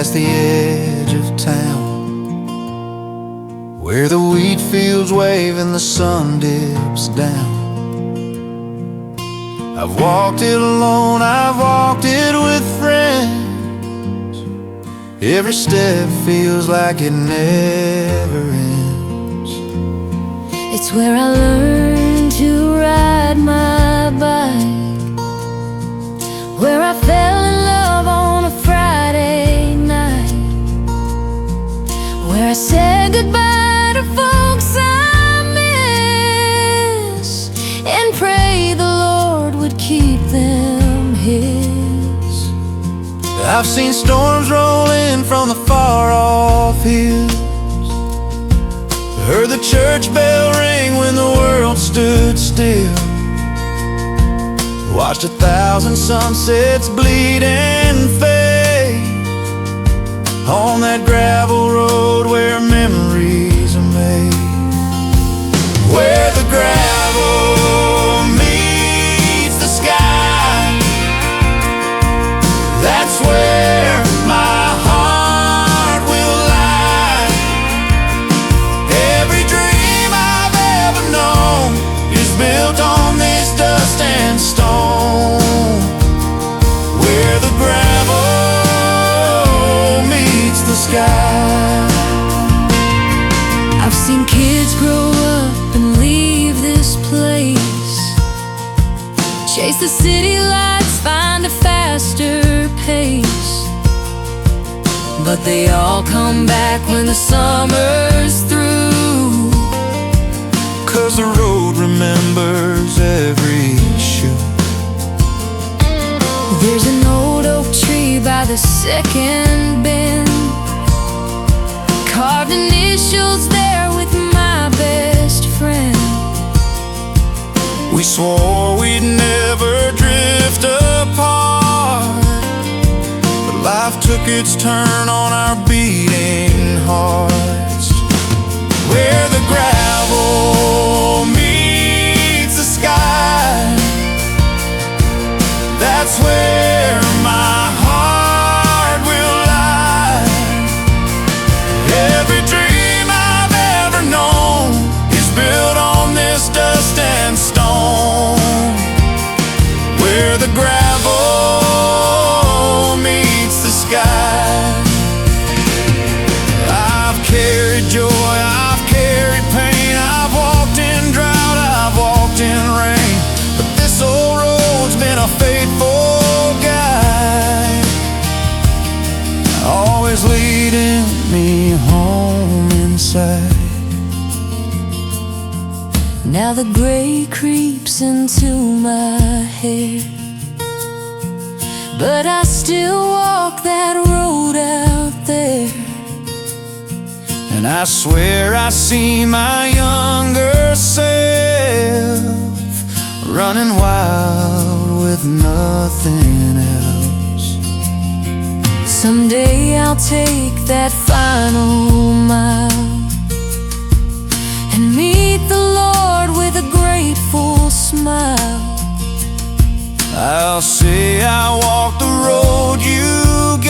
past the edge of town, where the wheat fields wave and the sun dips down. I've walked it alone, I've walked it with friends. Every step feels like it never ends. It's where I learned to ride my bike, where I fell in love on a Friday night, where I said goodbye to folks I miss and pray the Lord would keep them His. I've seen storms roll in from the far-off hills, heard the church bell ring when the world stood still, watched 1,000 sunsets bleed and fade on that gravel road where memories are made, where the gravel meets the sky. That's where my heart will lie. Every dream I've ever known is built on this dust and stone, where the gravel meets the sky. I've seen kids grow up and leave this place, chase the city lights, find a faster pace, but they all come back when the summer's through, 'cause the road remembers every shoe. There's an old oak tree by the second bend, carved initials there with my best friend. We swore we'd never drift apart, but life took its turn on our beating hearts, where the gravel meets the sky. That's where my heart will lie. Every dream I've ever known is built on this dust and stone, where the gravel meets the sky. I've carried joy, I've carried pain, I've walked in drought, I've walked in rain, but this old road's been a faithful guide, always leading me home inside. Now the gray creeps into my hair, but I still walk that road out there, and I swear I see my younger self running wild with nothing else. someday I'll take that final mile and meet the Lord with a grateful smile. I'll say I walked the road you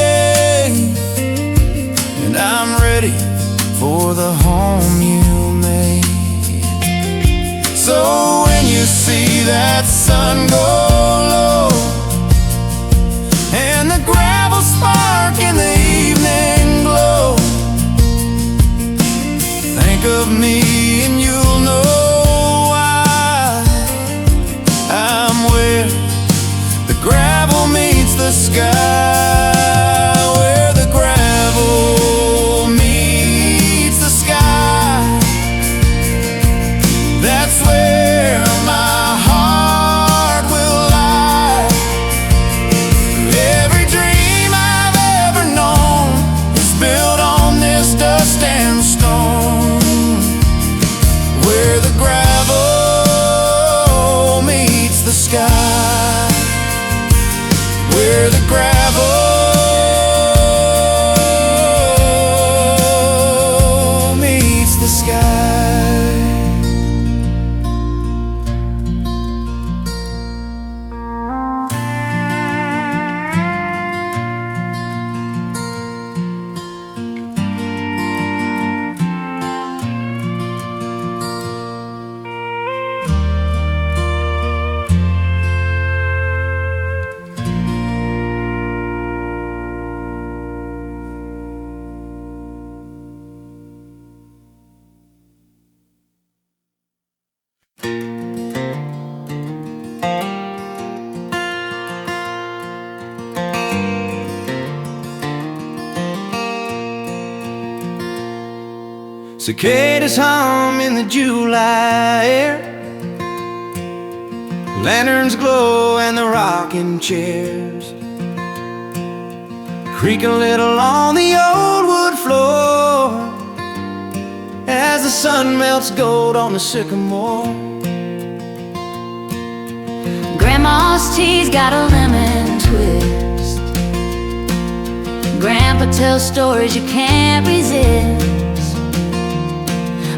gave, and I'm ready for the home you made. So when you see that sun go low and the gravel spark in the evening glow, think of me and you'll know why I'm where the gravel meets the sky, where the gravel meets the sky. That's where my heart will lie. Every dream I've ever known is built on this dust and stone, where the gravel meets the sky, where the gravel Cicadas hum in the July air, lanterns glow and the rocking chairs creak a little on the old wood floor as the sun melts gold on the sycamore. Grandma's tea's got a lemon twist. Grandpa tells stories you can't resist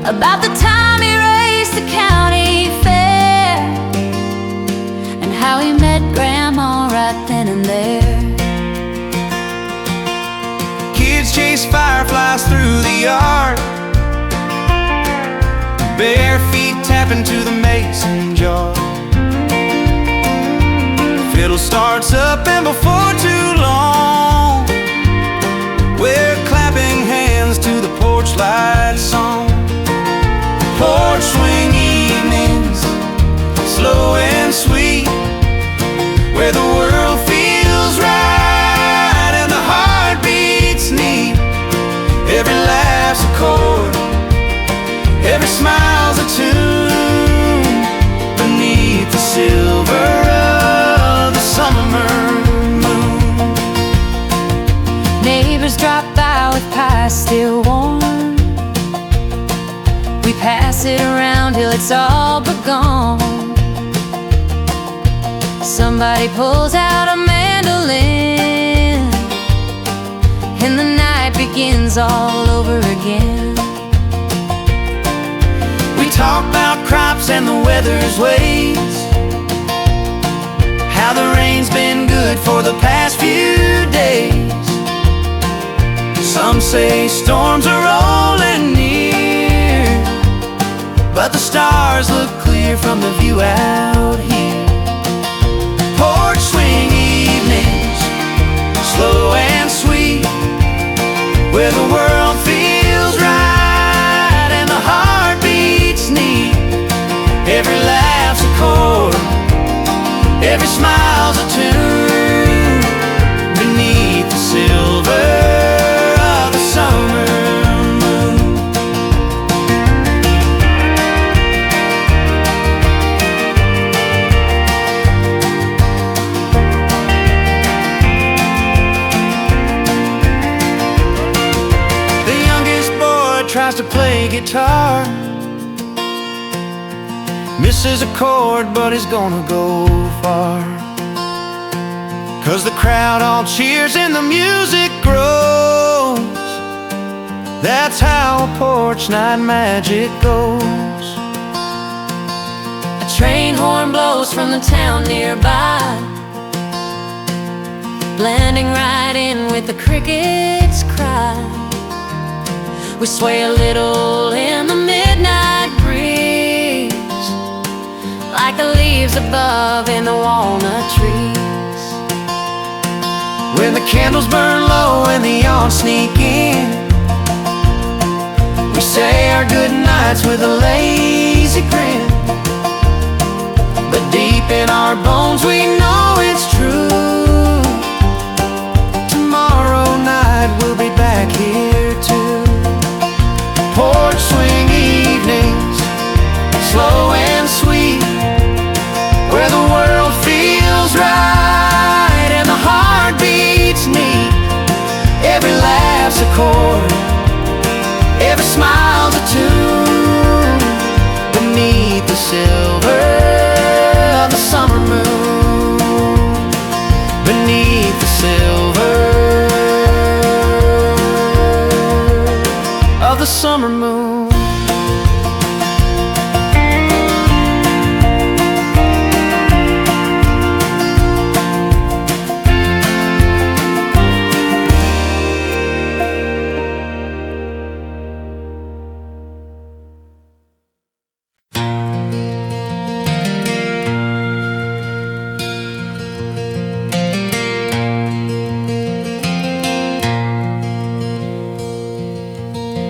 about the time he raced the county fair and how he met Grandma right then and there. Kids chase fireflies through the yard, bare feet tapping to the mason jar. Fiddle starts up and before too long we're clapping hands to the porch light song. Porch swing evenings, slow and sweet, where the world feels right and the heart beats neat. Every laugh's a chord, every smile's a tune beneath the silver of the summer moon. Neighbors drop by with pies still warm. We pass it around till it's all but gone. Somebody pulls out a mandolin and the night begins all over again. We talk about crops and the weather's ways, how the rain's been good for the past few days. Some say storms are rolling near, but the stars look clear from the view out here. Porch swing evenings, slow and sweet, where the world feels right and the heart beats neat. Every laugh's a chord, every smile's a tune beneath the silver of the summer moon. The youngest boy tries to play guitar, misses a chord but he's gonna go far, 'cause the crowd all cheers and the music grows. That's how a porch night magic goes. A train horn blows from the town nearby, blending right in with the crickets' cry. We sway a little in the midnight breeze, like the leaves above in the walnut trees. When the candles burn low and the yawn sneak in, we say our good nights with a lazy grin. But deep in our bones we know it's true. Tomorrow night we'll be back here too. Porch swing evenings, slow and sweet, where the world feels right and the heart beats neat. Every laugh's a chord, every smile's a tune beneath the silver of the summer moon. Beneath the silver of the summer moon.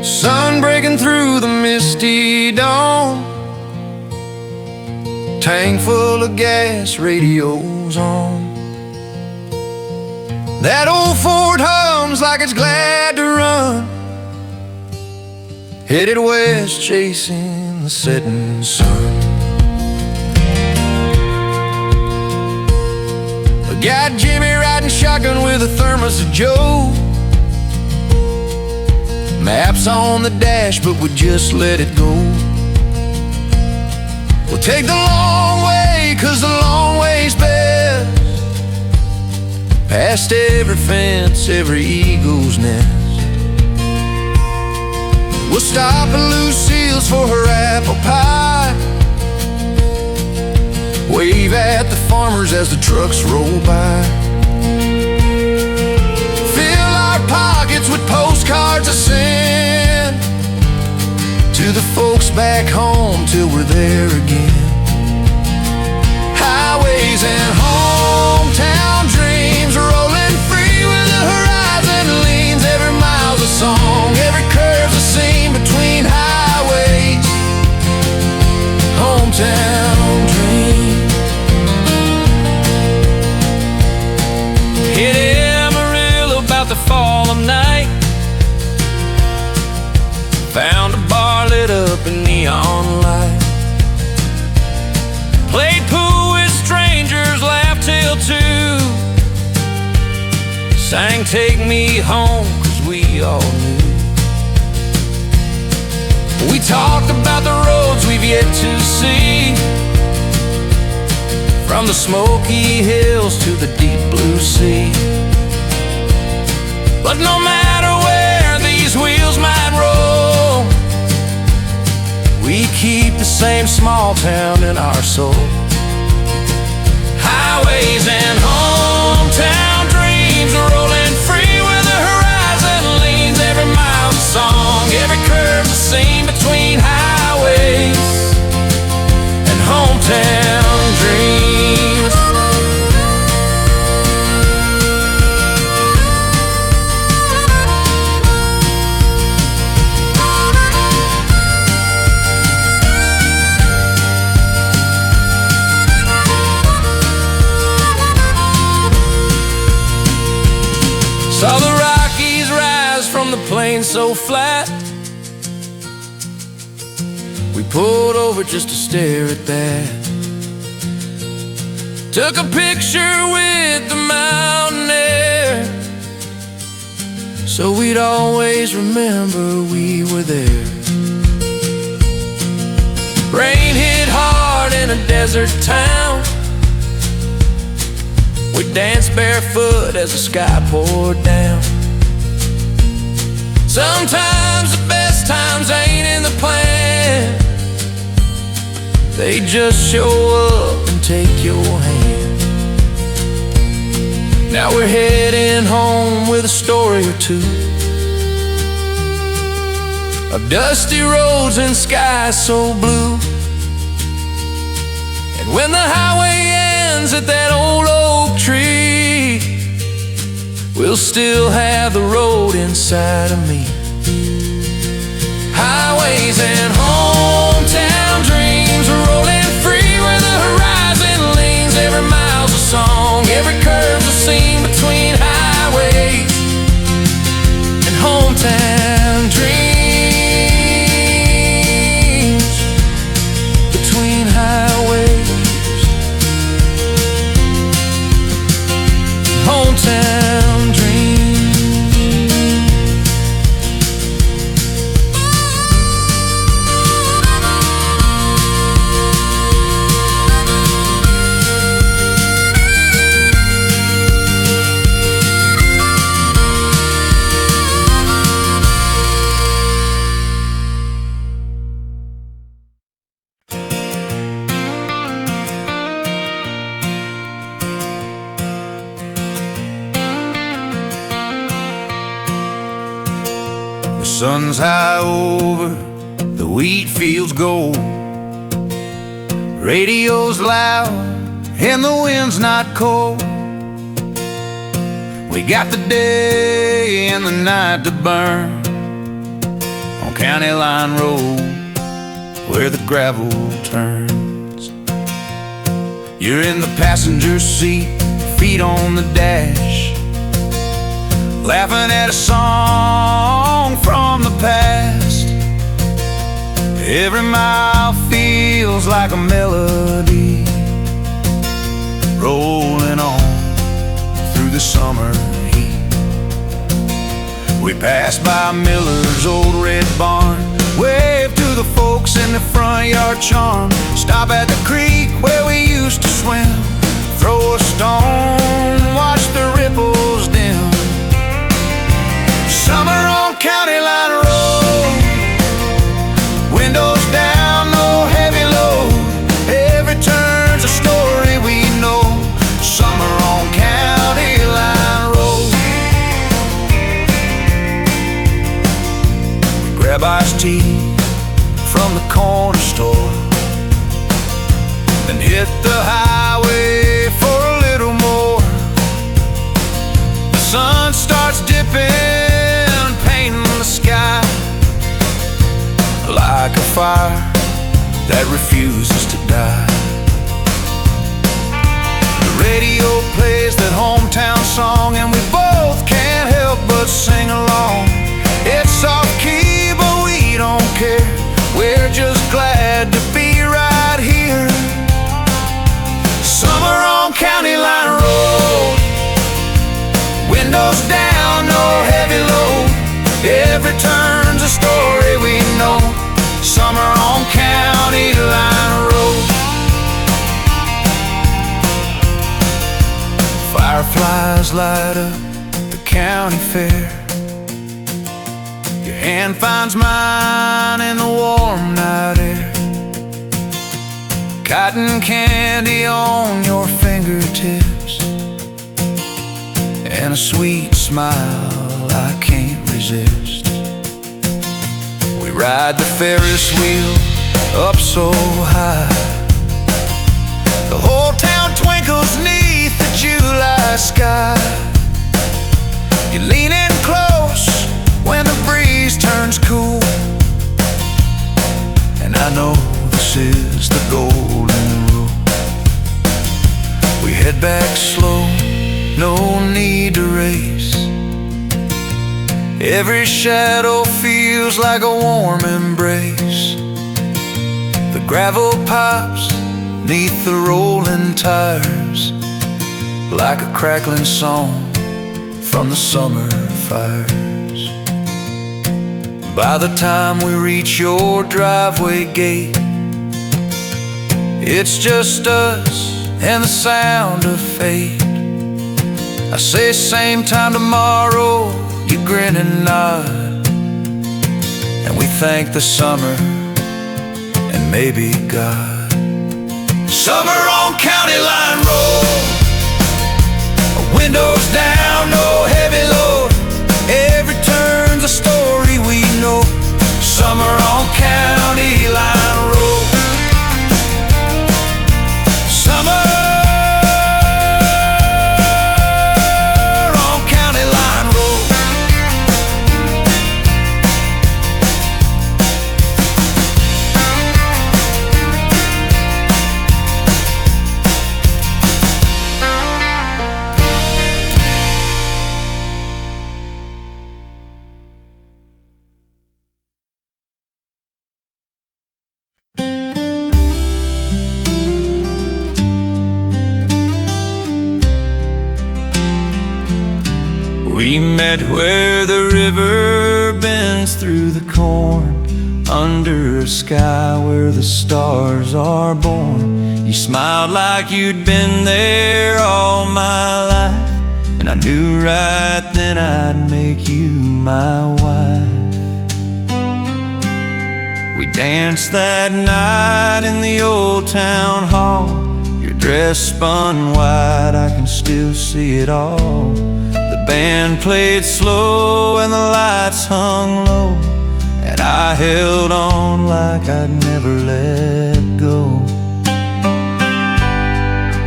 Sun breaking through the misty dawn, tank full of gas, radio's on. That old Ford hums like it's glad to run, headed west chasing the setting sun. I got Jimmy riding shotgun with a thermos of Joe. Maps on the dash, but we just let it go. We'll take the long way, 'cause the long way's best. Past every fence, every eagle's nest. We'll stop at Lucille's for her apple pie. Wave at the farmers as the trucks roll by. Fill our pockets with postcards I send to the folks back home till we're there again. Highways and hometown dreams rolling free where the horizon leans. Every mile's a song, every curve's a scene between highways, hometown dreams. Hit Amarillo about the fall of night. Found a bar lit up in neon light. Played pool with strangers, laughed till 2. Sang Take Me Home, 'cause we all knew. We talked about the roads we've yet to see, from the Smoky Hills to the deep blue sea. But no matter where these wheels might roll, we keep the same small town in our soul. Highways and hometown dreams rolling free where the horizon leans. Every mile's a song, every curve's a scene between highways and hometown dreams. Saw the Rockies rise from the plains so flat. We pulled over just to stare at that. Took a picture with the mountain air, so we'd always remember we were there. Rain hit hard in a desert town. We danced barefoot as the sky poured down. Sometimes the best times ain't in the plan, they just show up and take your hand. Now we're heading home with a story or two of dusty roads and skies so blue. And when the highway ends at that old oak tree, we'll still have the road inside of me. Highways and hometown dreams rolling free where the horizon leans. Every mile's a song, every curve's a scene between highways and hometown dreams. Between highways, hometown dreams. Sun's high over the wheat fields gold. Radio's loud and the wind's not cold. We got the day and the night to burn on County Line Road where the gravel turns. You're in the passenger seat, feet on the dash, laughing at a song from the past. Every mile feels like a melody, rolling on through the summer heat. We pass by Miller's old red barn, wave to the folks in the front yard charm. Stop at the creek where we used to swim, throw a stone, watch the ripples dim. Summer on County Line Road, windows down, no heavy load. Every turn's a story we know. Summer on County Line Road. We grab iced tea from the corner store, then hit the highway for a little more. The sun starts dipping, painting the sky like a fire that refuses to die. The radio plays that hometown song, and we both can't help but sing along. It's off key, but we don't care. We're just glad to be right here. Summer on County Line Road, windows down, no heavy load. Every turn's a story we know. Summer on County Line Road. Fireflies light up the county fair. Your hand finds mine in the warm night air. Cotton candy on your fingertips, and a sweet smile I can't resist. We ride the Ferris wheel up so high, the whole town twinkles neath the July sky. You lean in close when the breeze turns cool, and I know this is the golden rule. We head back slow, no need to race. Every shadow feels like a warm embrace. The gravel pops neath the rolling tires like a crackling song from the summer fires. By the time we reach your driveway gate, it's just us and the sound of fate. I say same time tomorrow, you grin and nod, and we thank the summer and maybe God. Summer on County Line Road, windows down, no heavy load. Every turn's a story we know. Summer on County Line Road. Summer on County Line Road. We met where the river bends through the corn, under a sky where the stars are born. You smiled like you'd been there all my life, and I knew right then I'd make you my wife. We danced that night in the old town hall. Your dress spun white, I can still see it all. The band played slow and the lights hung low, and I held on like I'd never let go.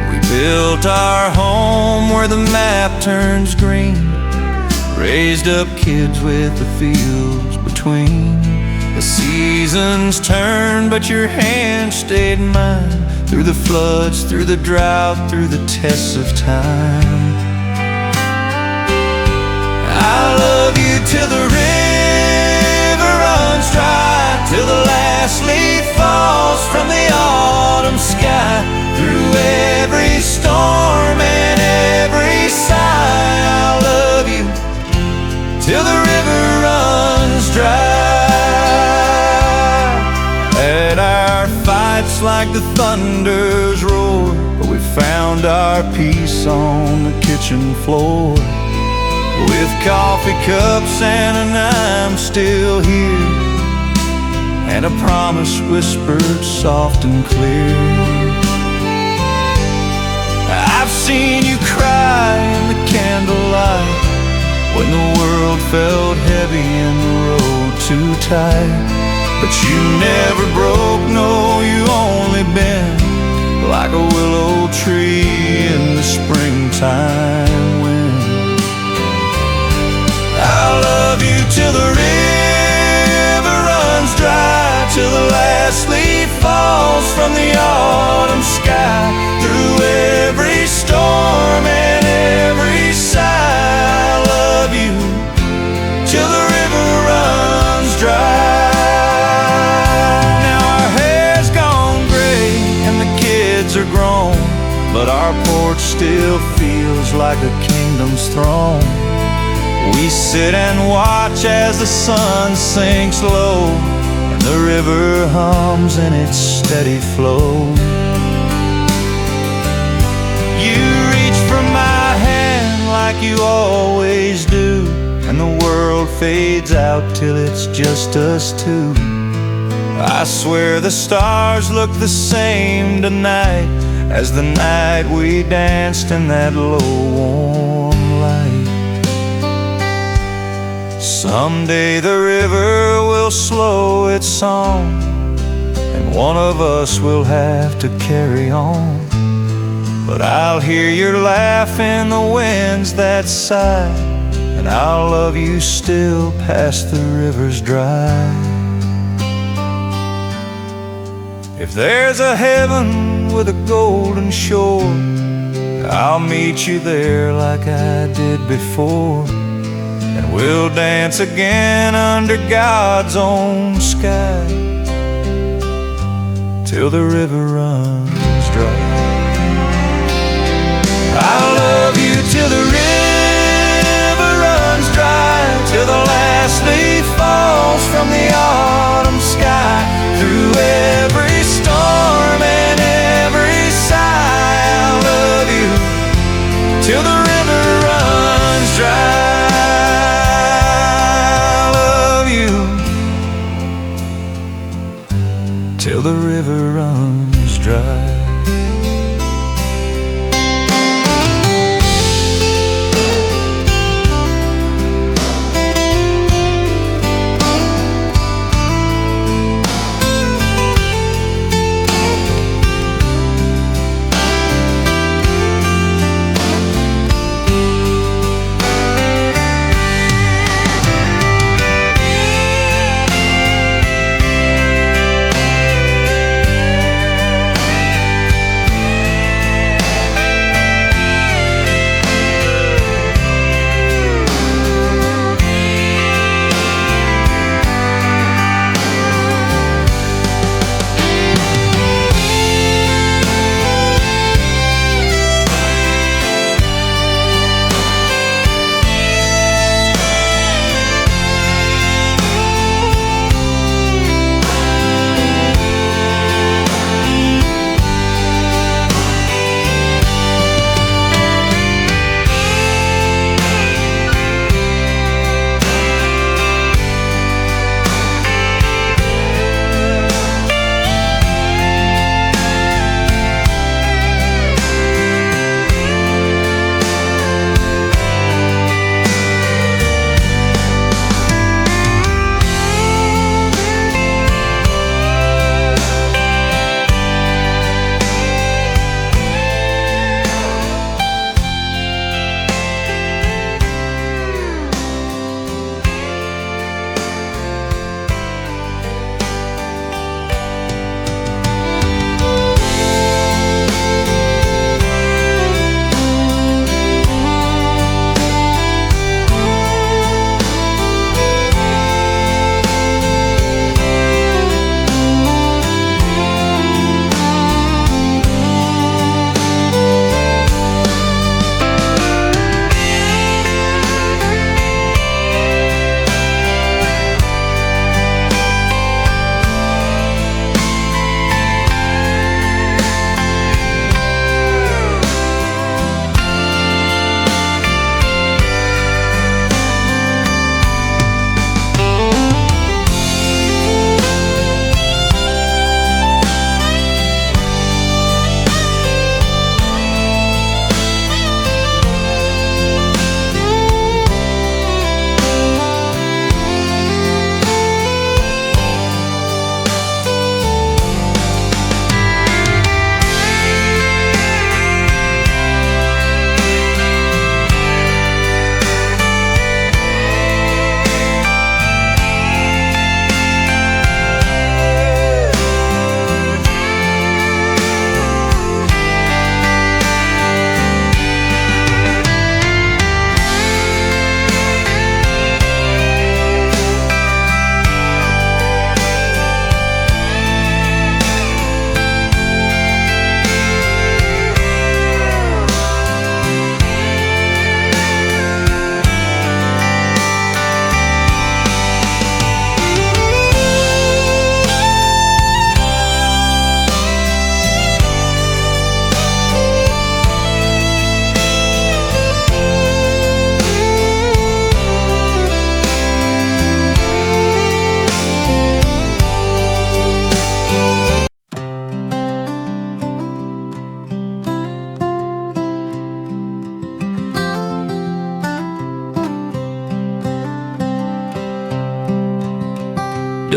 We built our home where the map turns green, raised up kids with the fields between. The seasons turned, but your hand stayed mine, through the floods, through the drought, through the tests of time. I love you till the river runs dry, till the last leaf fights like the thunder's roar, but we found our peace on the kitchen floor. With coffee cups and an I'm still here, and a promise whispered soft and clear. I've seen you cry in the candlelight, when the world felt heavy and the road too tight. But you never broke, no, you only bent like a willow tree in the springtime wind. I'll love you till the river runs dry, till the last leaf falls from the autumn sky. Through every storm and every sigh, I love you till the river runs dry. Now our hair's gone gray and the kids are grown, but our porch still feels like a kingdom's throne. We sit and watch as the sun sinks low, and the river hums in its steady flow. You reach for my hand like you always do, and the world fades out till it's just us two. I swear the stars look the same tonight as the night we danced in that low warm light. Someday the river will slow its song, and one of us will have to carry on. But I'll hear your laugh in the winds that sigh, and I'll love you still past the river's dry. If there's a heaven with a golden shore, I'll meet you there like I did before, and we'll dance again under God's own sky till the river runs dry. I'll love you till the river runs dry, till the last leaf falls from the autumn sky. Through every storm and every sigh, I'll love you till the river runs dry. Till the river runs dry.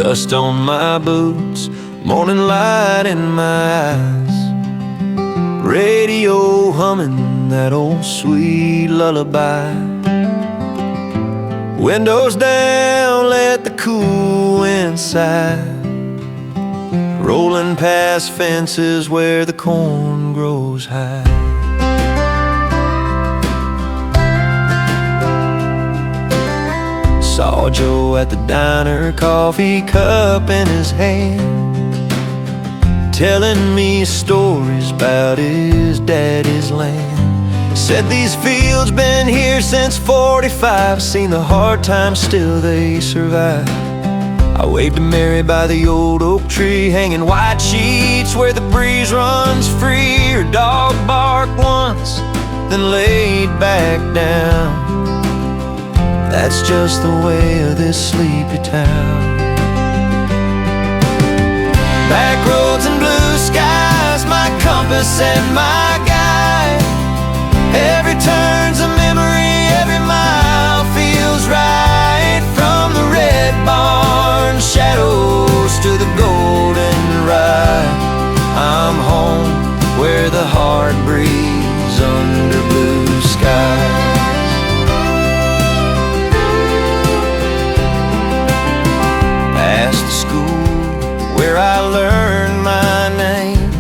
dust on my boots, morning light in my eyes, radio humming that old sweet lullaby. Windows down, let the cool wind sigh, rolling past fences where the corn grows high. Saw Joe at the diner, coffee cup in his hand, telling me stories about his daddy's land. Said these fields been here since 45, seen the hard times, still they survive. I waved to Mary by the old oak tree, hanging white sheets where the breeze runs free. Her dog barked once, then laid back down. That's just the way of this sleepy town. Back roads and blue skies, my compass and my guide. Every turn's a memory, every mile feels right. From the red barn shadows to the golden rye, I'm home where the heart breathes under blue skies. Past the school where I learned my name,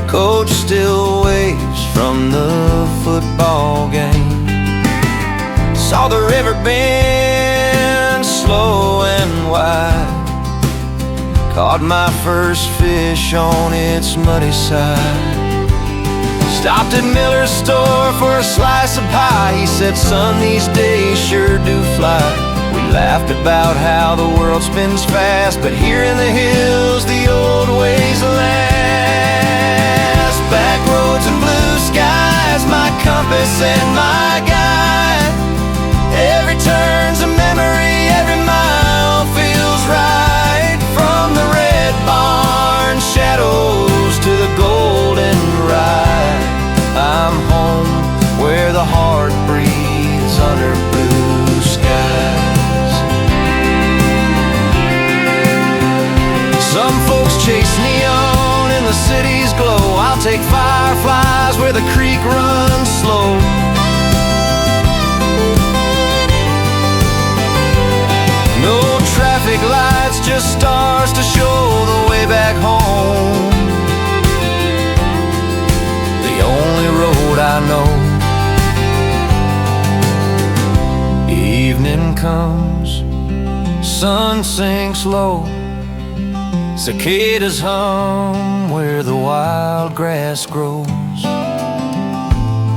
coach still waves from the football game. Saw the river bend slow and wide, caught my first fish on its muddy side. Stopped at Miller's store for a slice of pie. He said, son, these days sure do fly. We laughed about how the world spins fast, but here in the hills the old ways last. Back roads and blue skies, my compass and my guide. Every turn's a memory, every mile feels right. From the red barn shadows to the golden rye, I'm home where the heart breathes under blue skies. Some folks chase neon in the city's glow. I'll take fireflies where the creek runs slow. No traffic lights, just stars to show the way back home. The only road I know. Evening comes, sun sinks low, cicadas hum where the wild grass grows.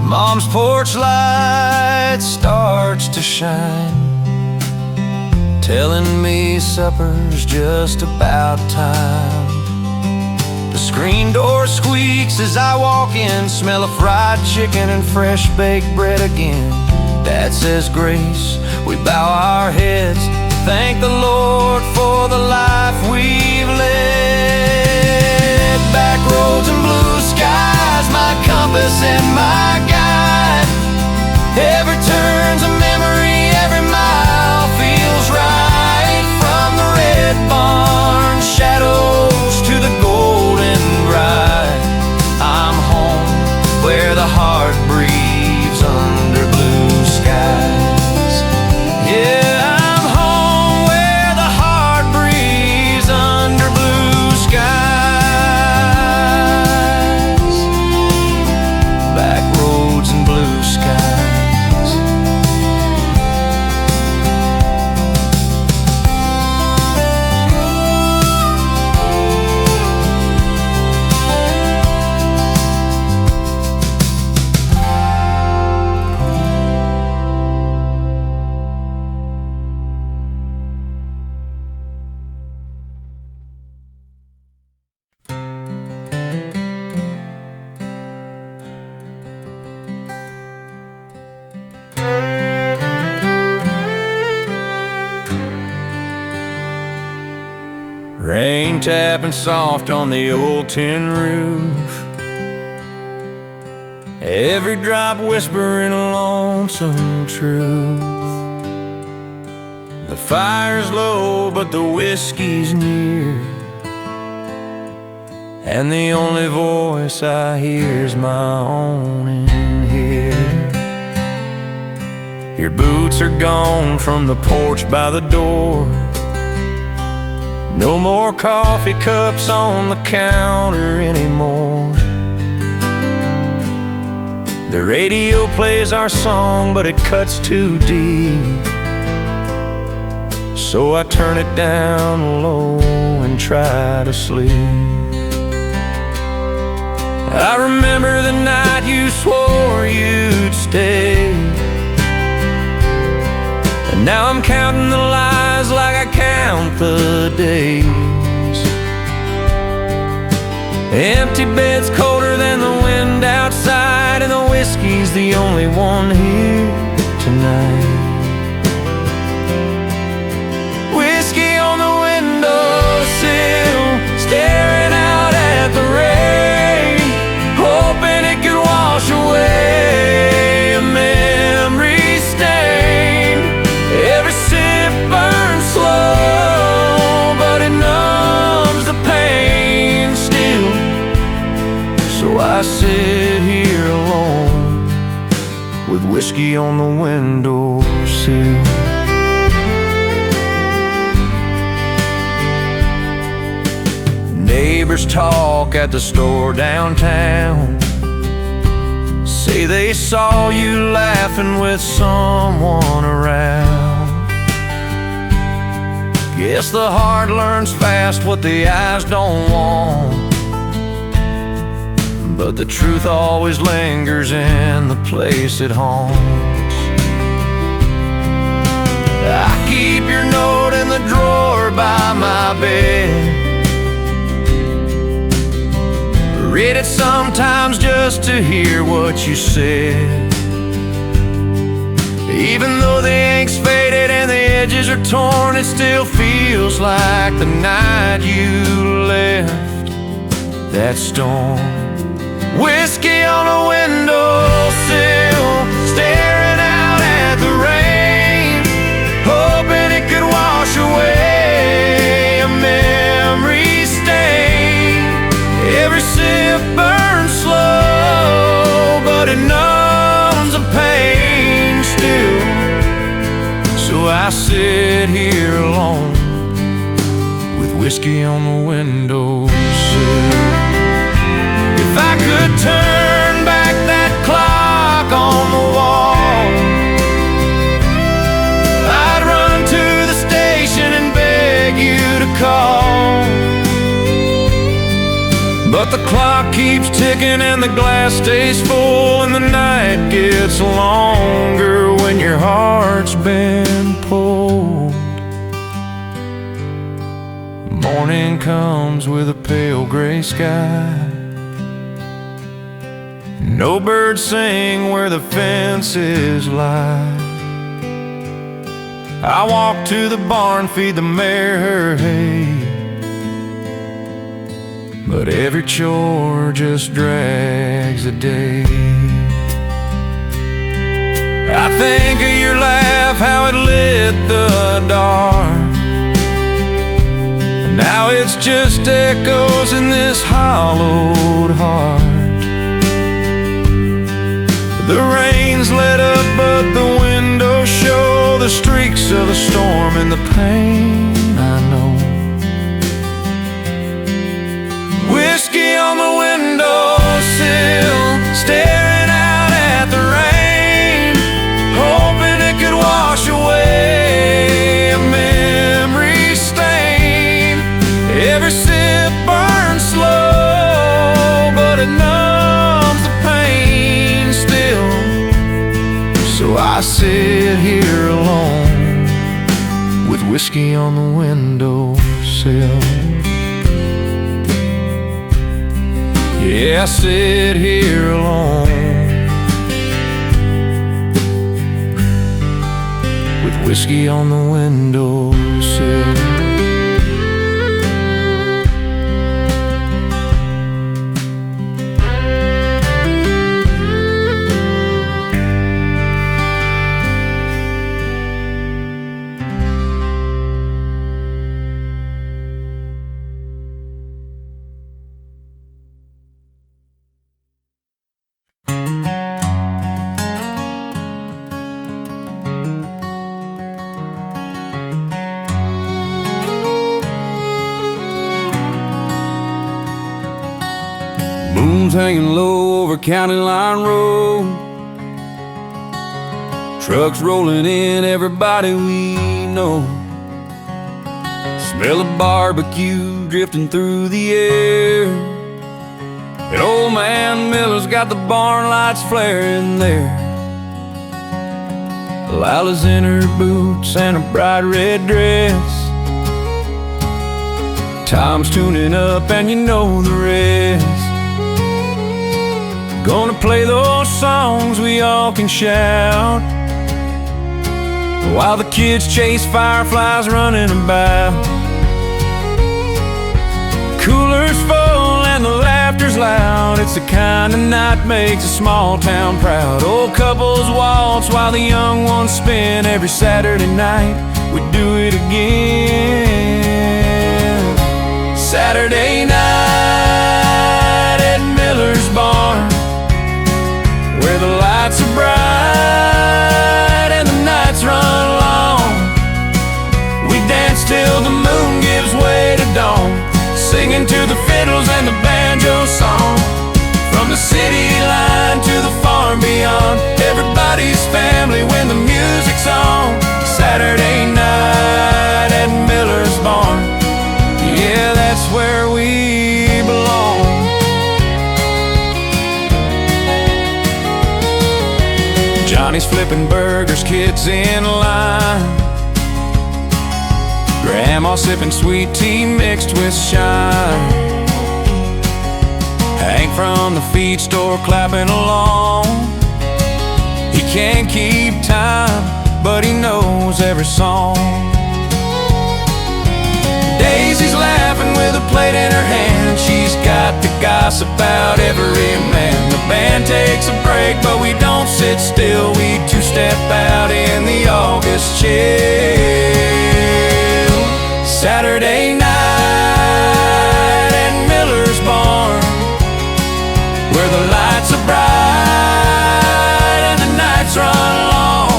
Mom's porch light starts to shine, telling me supper's just about time. The screen door squeaks as I walk in, smell of fried chicken and fresh baked bread again. Dad says grace, we bow our heads, thank the Lord for the life we've led. Back roads and blue skies, my compass and my guide. Every turn's a memory, every mile feels right. From the red barn shadows to the golden rye, I'm home where the heart breathes under blue skies. Yeah, I'm home where the heart breathes under blue skies. Back roads and blue skies. Rain tapping soft on the old tin roof, every drop whispering a lonesome truth. The fire's low, but the whiskey's near, and the only voice I hear is my own in here. Your boots are gone from the porch by the door. No more coffee cups on the counter anymore. The radio plays our song, but it cuts too deep, so I turn it down low and try to sleep. I remember the night you swore you'd stay, and now I'm counting the lies like I count the days. Empty bed's colder than the wind outside, and the whiskey's the only one here tonight. Whiskey on the windowsill, staring out at the rain, hoping it could wash away a memory stain. Every sip burns slow, but it numbs the pain still. So I sit here alone with whiskey on the windowsill. Neighbors talk at the store downtown, say they saw you laughing with someone around. Guess the heart learns fast what the eyes don't want, but the truth always lingers in the place it haunts. I keep your note in the drawer by my bed, read it sometimes just to hear what you said. Even though the ink's faded and the edges are torn, it still feels like the night you left that storm. Whiskey on a windowsill, staring out at the rain, hoping it could wash away a memory stain. Every sip burns slow, but it numbs the pain still. So I sit here alone with whiskey on the windowsill. If I could turn back that clock on the wall, I'd run to the station and beg you to call. But the clock keeps ticking and the glass stays full, and the night gets longer when your heart's been pulled. Morning comes with a pale gray sky, no birds sing where the fences lie. I walk to the barn, feed the mare her hay, but every chore just drags a day. I think of your laugh, how it lit the dark. Now it's just echoes in this hollowed heart. The rain's let up, but the windows show the streaks of the storm and the pain I know. Whiskey on the windowsill, staring out at the rain, hoping it could wash away a memory stain. Every sip burns slow, but it numbs the pain still. So I sit here alone with whiskey on the windowsill. Yeah, I sit here alone with whiskey on the windowsill. Moon's hanging low over County Line Road. Trucks rolling in, everybody we know. Smell of barbecue drifting through the air. And old man Miller's got the barn lights flaring there. Lila's in her boots and a bright red dress. Tom's tuning up and you know the rest. Gonna play those songs we all can shout, while the kids chase fireflies running about. Cooler's full and the laughter's loud. It's the kind of night makes a small town proud. Old couples waltz while the young ones spin. Every Saturday night we do it again. Saturday night at Miller's barn, where the lights are bright and the nights run long. We dance till the moon gives way to dawn, singing to the fiddles and the banjo song. From the city line to the farm beyond, everybody's family when the music's on. Saturday night at Miller's barn, yeah, that's where we belong. Johnny's flipping burgers, kids in line. Grandma sipping sweet tea mixed with shine. Hank from the feed store clapping along. He can't keep time, but he knows every song. Daisy's laughing with a plate in her hand. She's got to gossip about every man. The band takes a break, but we don't sit still. We two-step out in the August chill. Saturday night at Miller's barn, where the lights are bright and the nights run long.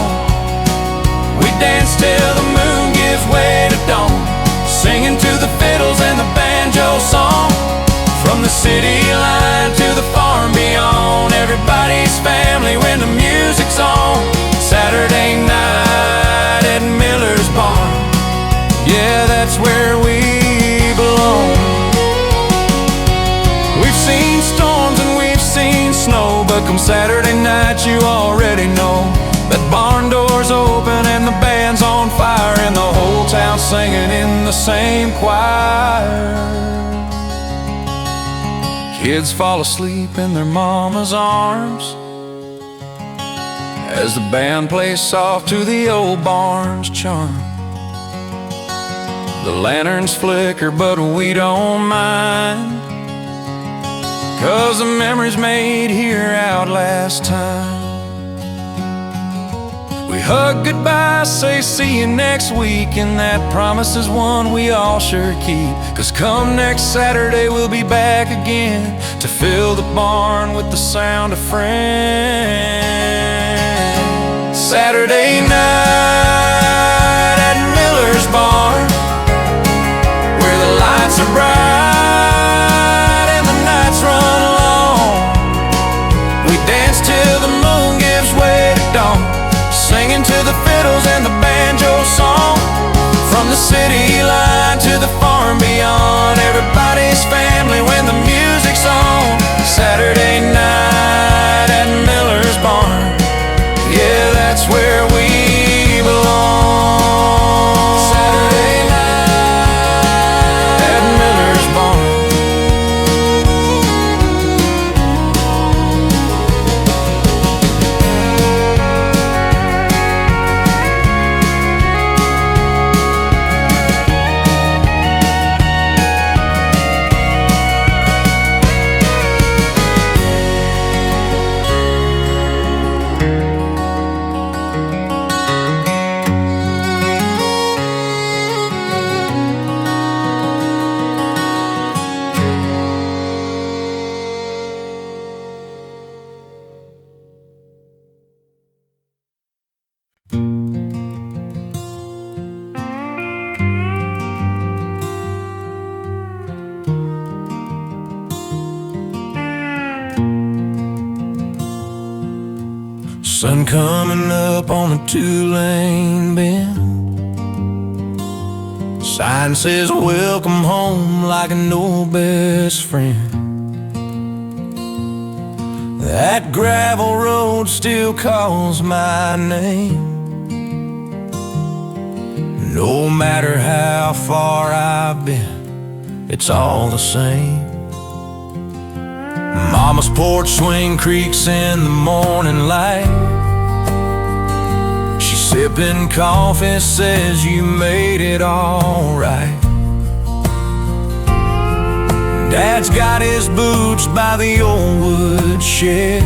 We dance till the moon gives way to dawn, singing to the fiddles and the banjo song. From the city line to the farm beyond, everybody's family when the music's on. Saturday night at Miller's barn, yeah, that's where we belong. We've seen storms and we've seen snow, but come Saturday night you already know that barn doors open and the band's on fire, and the whole town singing in the same choir. Kids fall asleep in their mama's arms as the band plays soft to the old barn's charm. The lanterns flicker, but we don't mind, 'cause the memories made here outlast time. We hug goodbye, say see you next week, and that promise is one we all sure keep. 'Cause come next Saturday we'll be back again to fill the barn with the sound of friends. Saturday night at Miller's barn, where the lights are bright and the nights run long. We dance till the moon gives way to dawn, singing to the fiddles and the banjo song. From the city line to the farm beyond, everybody's family when the music's on. Saturday night at Miller's barn, yeah, that's where we belong. Saturday night at Miller's barn. Sun coming up on the two-lane bend. Sign says welcome home like an old best friend. That gravel road still calls my name. No matter how far I've been, it's all the same. Mama's porch swing creaks in the morning light. She's sipping coffee, says you made it all right. Dad's got his boots by the old wood shed,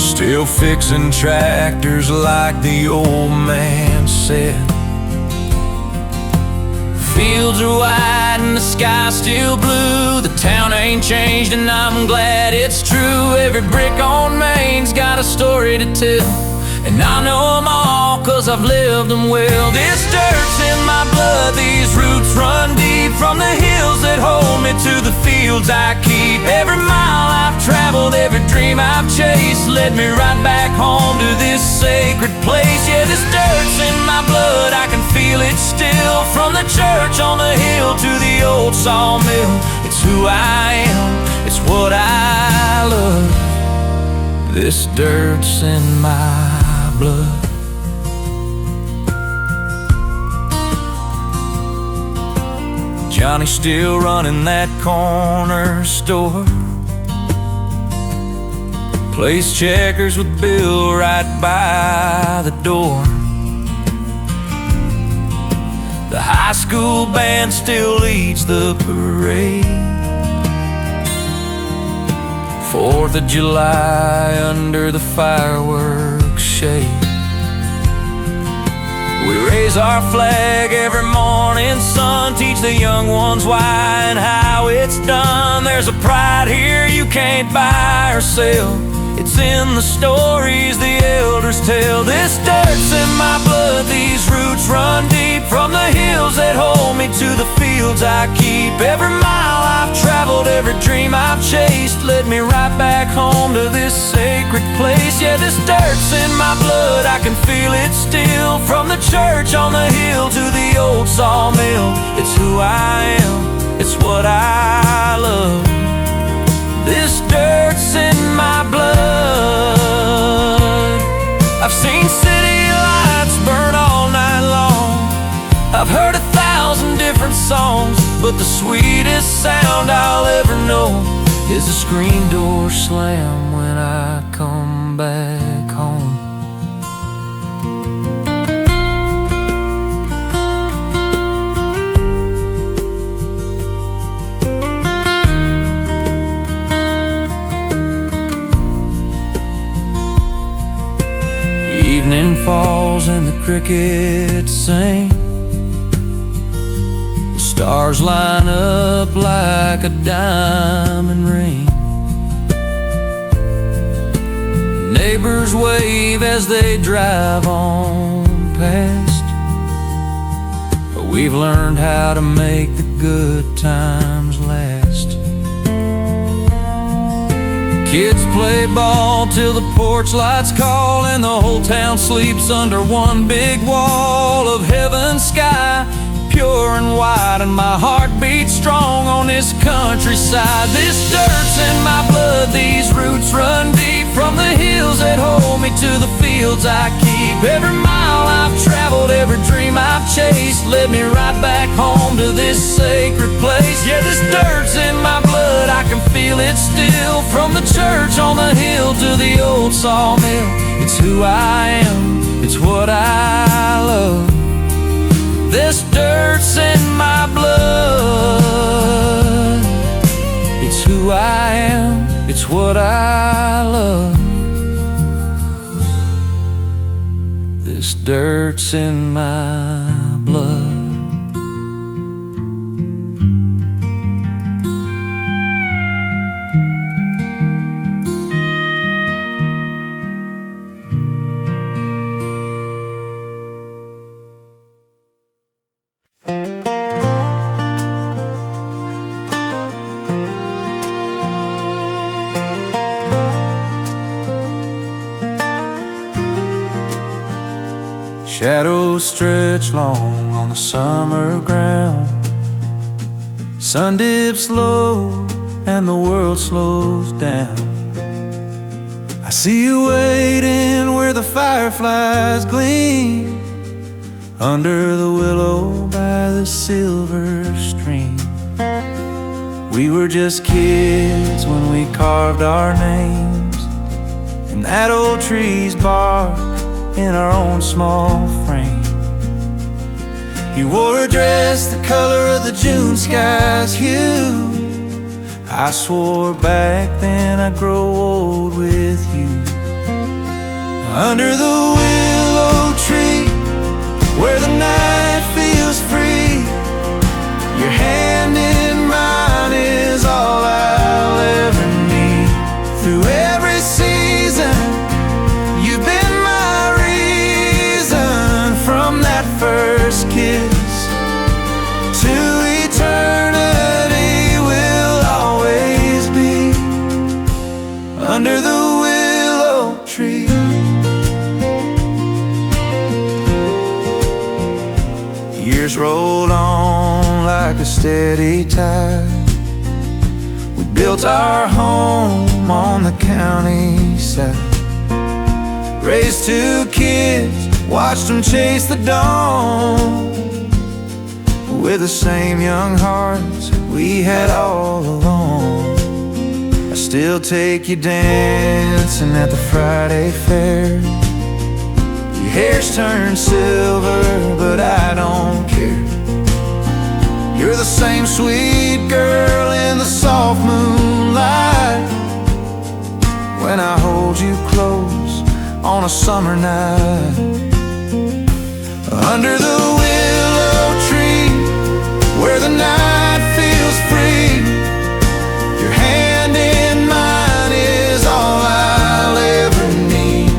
still fixing tractors like the old man said. Fields are wide and the sky's still blue. The town ain't changed and I'm glad it's true. Every brick on Maine's got a story to tell, and I know them all cause I've lived them well. This dirt's in my blood, these roots run deep, from the hills that hold me to the fields I keep. Every mile I've traveled, every dream I've chased, led me right back home to this sacred place. Yeah, this dirt's in my blood, I can feel it still, from the church on the hill to the old sawmill. It's who I am, it's what I love. This dirt's in my blood. Johnny's still running that corner store, plays checkers with Bill right by the door. The high school band still leads the parade. 4th of July under the fireworks shade. We raise our flag every morning sun, teach the young ones why and how it's done. There's a pride here you can't buy or sell, it's in the stories the elders tell. This dirt's in my blood, these roots run deep, from the hills that hold me to the fields I keep. Every mile I've traveled, every dream I've chased, led me right back home to this sacred place. Yeah, this dirt's in my blood, I can feel it still, from the church on the hill to the old sawmill. It's who I am, it's what I love. This dirt's in my blood. I've seen city lights burn all night long, I've heard 1,000 different songs, but the sweetest sound I'll ever know is a screen door slam when I come back home. Evening falls and the crickets sing, the stars line up like a diamond ring. Neighbors wave as they drive on past, but we've learned how to make the good times last. Kids play ball till the porch lights call, and the whole town sleeps under one big wall of heaven's sky, pure and white, and my heart beats strong on this countryside. This dirt's in my blood, these roots run deep, from the hills that hold me to the fields I keep. Every mile I've traveled, every dream I've chased, led me right back home to this sacred place. Yeah, this dirt's in my blood, I can feel it still, from the church on the hill to the old sawmill. It's who I am, it's what I love. This dirt's in my blood. It's who I am, it's what I love. This dirt's in my blood. Shadows stretch long on the summer ground. Sun dips low and the world slows down. I see you waiting where the fireflies gleam, under the willow by the silver stream. We were just kids when we carved our names in that old tree's bark in our own small frame. You wore a dress the color of the June sky's hue. I swore back then I'd grow old with you. Under the willow tree, where the night feels free, your hand in mine is all I'll ever need. Through every season, you've been my reason. From that first kiss to eternity, we'll always be under the willow tree. Years rolled on like a steady tide. We built our home on the county side, raised 2 kids, watched them chase the dawn, with the same young hearts we had all along. I still take you dancing at the Friday fair. Your hair's turned silver, but I don't care. You're the same sweet girl in the soft moonlight, when I hold you close on a summer night. Under the willow tree, where the night feels free, your hand in mine is all I'll ever need.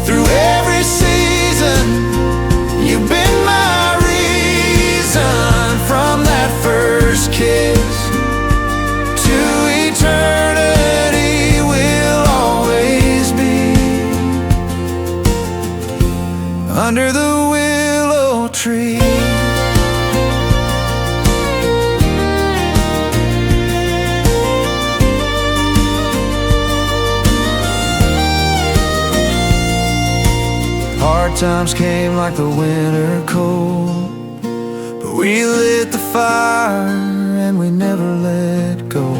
Through every season, you've been my reason. From that first kiss to eternity, we'll always be under the willow tree. Hard times came like the winter cold, but we lit the fire and we never let go.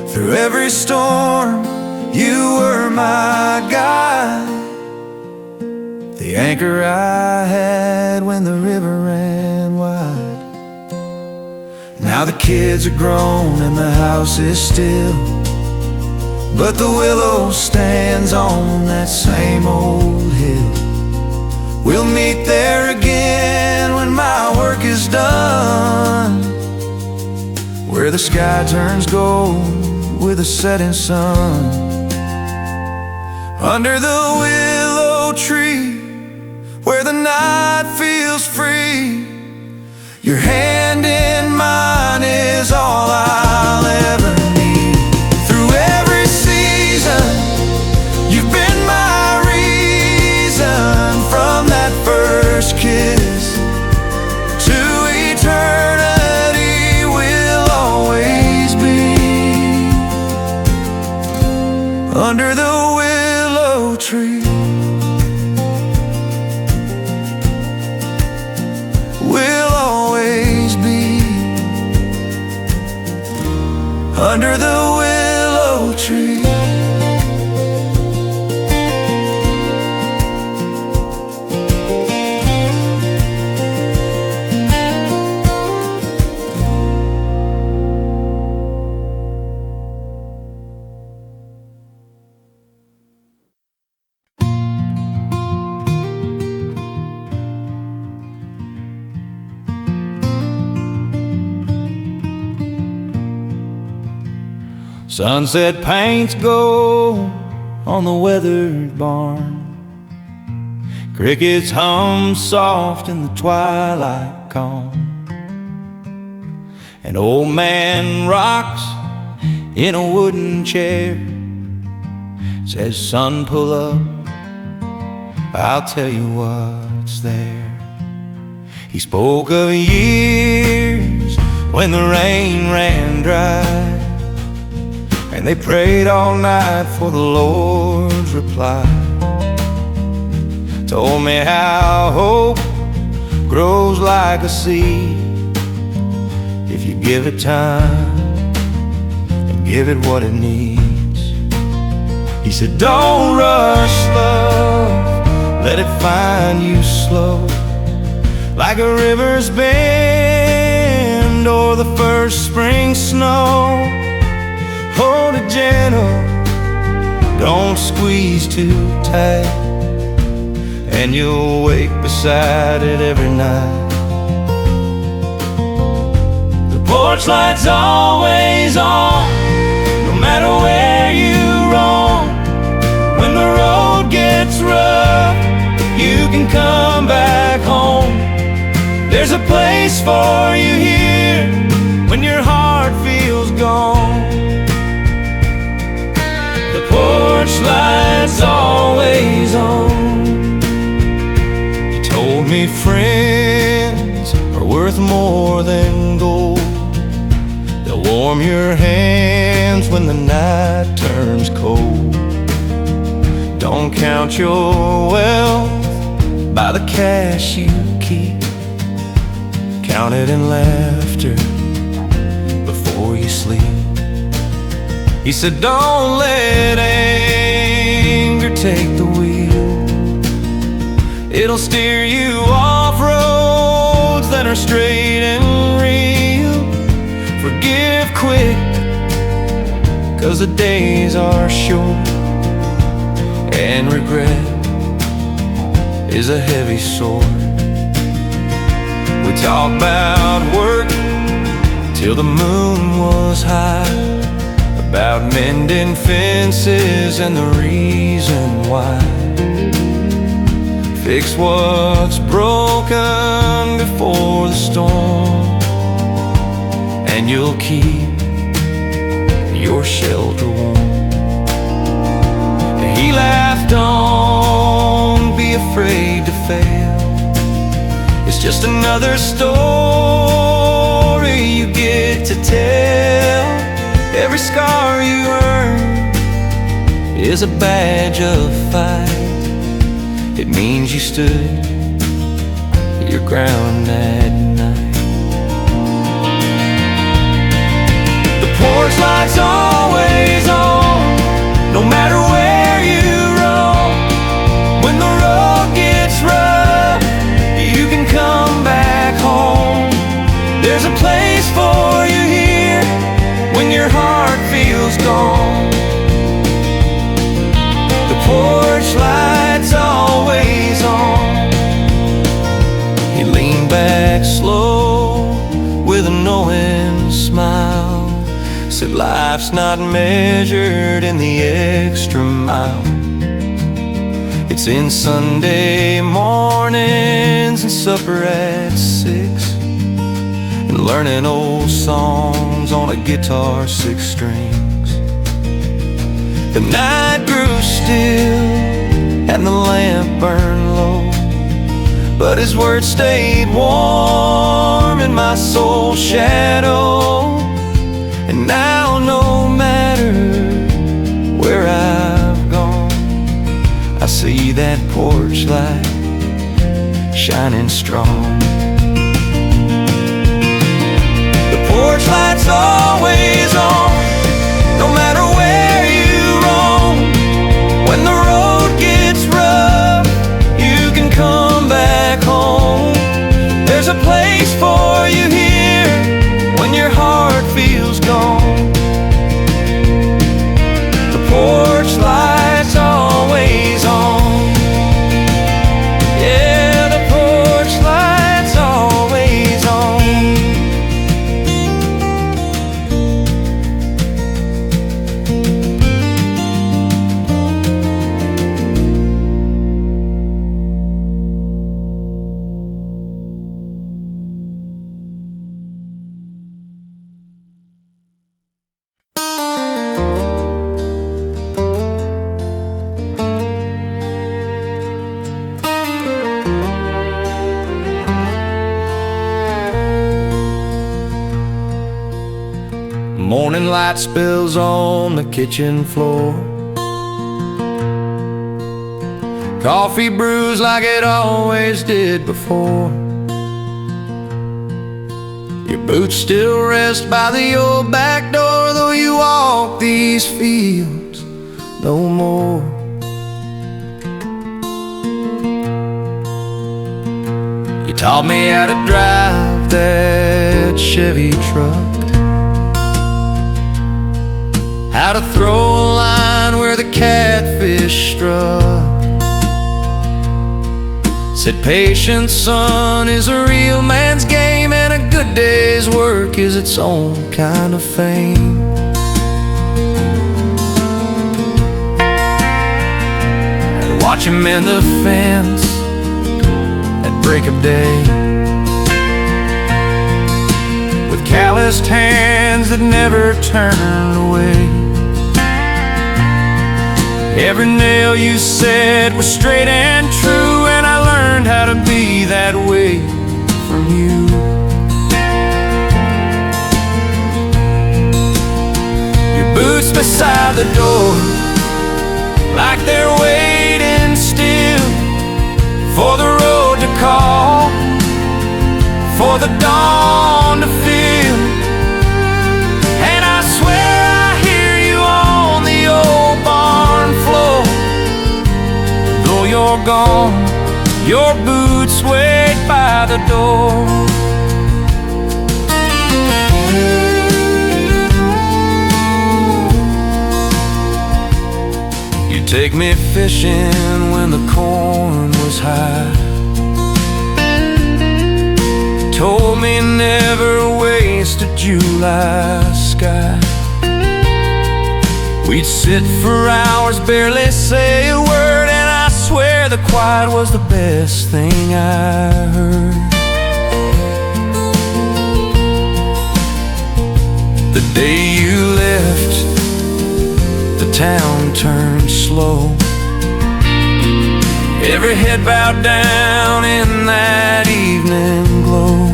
Through every storm, you were my guide, the anchor I had when the river ran wide. Now the kids are grown and the house is still, but the willow stands on that same old hill. We'll meet there again when my work is done, where the sky turns gold with the setting sun. Under the willow tree, where the night feels free, your hand in mine is all I'll ever need. Through every season, you've been my reason. From that first kiss to eternity, we'll always be under the willow tree. We'll always be under the willow tree. Sunset paints gold on the weathered barn. Crickets hum soft in the twilight calm. An old man rocks in a wooden chair, says, "Son, pull up, I'll tell you what." what's there. He spoke of years when the rain ran dry, and they prayed all night for the Lord's reply. Told me how hope grows like a seed if you give it time and give it what it needs. He said, don't rush love, let it find you slow, like a river's bend or the first spring snow. Hold it gentle, don't squeeze too tight, and you'll wake beside it every night. The porch light's always on, no matter where you roam. When the road gets rough, you can come back home. There's a place for you here when your heart feels gone. The porch light's always on. You told me friends are worth more than gold. They'll warm your hands when the night turns cold. Don't count your wealth by the cash you keep. Count it in laughter before you sleep. He said, don't let anger take the wheel. It'll steer you off roads that are straight and real. Forgive quick, 'cause the days are short, and regret is a heavy sword. We talked about work till the moon was high, about mending fences and the reason why. Fix what's broken before the storm, and you'll keep your shelter warm. He laughed on, be afraid to fail. It's just another story you get to tell. Every scar you earn is a badge of fight. It means you stood your ground that night. The porch light's always on, no matter where you roam. When the road gets rough, you can come back home. There's a place for you here when your heart feels gone. The porch light's always on. He leaned back slow with a knowing smile, said life's not measured in the extra mile. It's in Sunday mornings and supper at 6, and learning old songs on a guitar 6 strings. The night grew still and the lamp burned low, but his words stayed warm in my soul's shadow. And now no matter where I've gone, I see that porch light shining strong. The porch light's always on, no matter where you roam. When the road gets rough, you can come back home. There's a place for you here when your heart feels gone. The porch light's always on. Yeah, the porch light Morning light spills on the kitchen floor. Coffee brews like it always did before. Your boots still rest by the old back door, though you walk these fields no more. You taught me how to drive that Chevy truck, how to throw a line where the catfish struck. Said patience, son, is a real man's game, and a good day's work is its own kind of fame. I'd watch him mend the fence at break of day, with calloused hands that never turned away. Every nail you said was straight and true, and I learned how to be that way from you. Your boots beside the door, like they're waiting still for the road to call, for the dawn to feel. And I swear I hear you on the old barn floor. Though you're gone, your boots wait by the door. You take me fishing when the corn was high, told me never waste a July sky. We'd sit for hours, barely say a word, and I swear the quiet was the best thing I heard. The day you left, the town turned slow. Every head bowed down in that evening glow.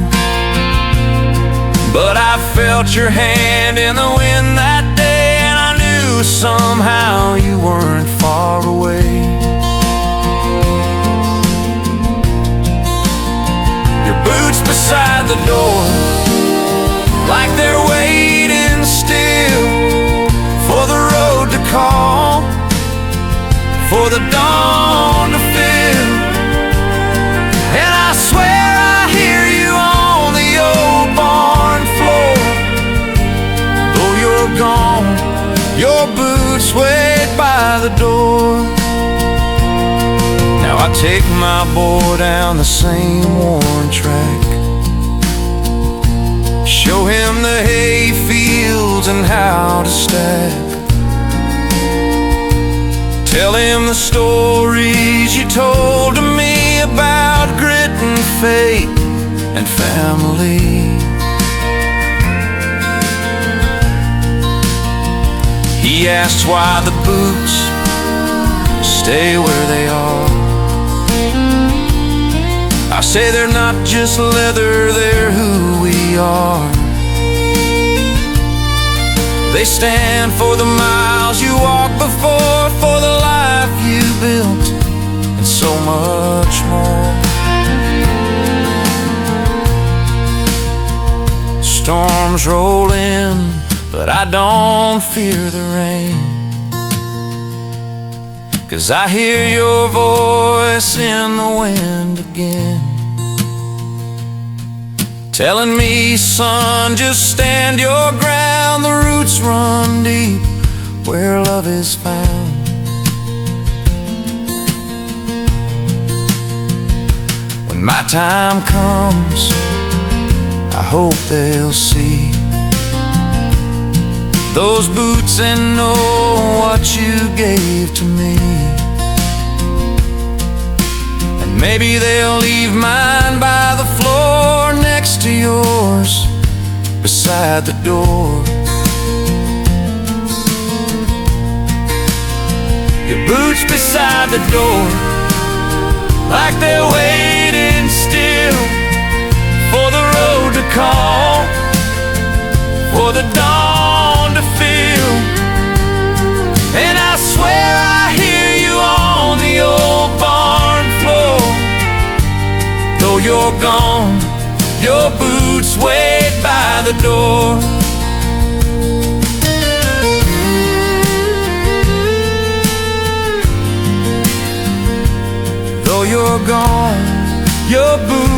But I felt your hand in the wind that day, and I knew somehow you weren't far away. Your boots beside the door, like they're waiting still for the road to call, for the dawn to fill. And I swear I hear you on the old barn floor. Though you're gone, your boots wait by the door. Now I take my boy down the same worn track, show him the hay fields and how to stack, tell him the stories you told to me about grit and fate and family. He asks why the boots stay where they are. I say they're not just leather, they're who we are. They stand for the miles you walked before, for the life you built, and so much more. Storms roll in, but I don't fear the rain, 'cause I hear your voice in the wind again, telling me, son, just stand your ground. The roots run deep where love is found. When my time comes, I hope they'll see those boots and know what you gave to me. And maybe they'll leave mine by the floor next to yours, beside the door. Your boots beside the door, like they're waiting still for the road to call, for the dawn you're gone, your boots wait by the door. Though you're gone, your boots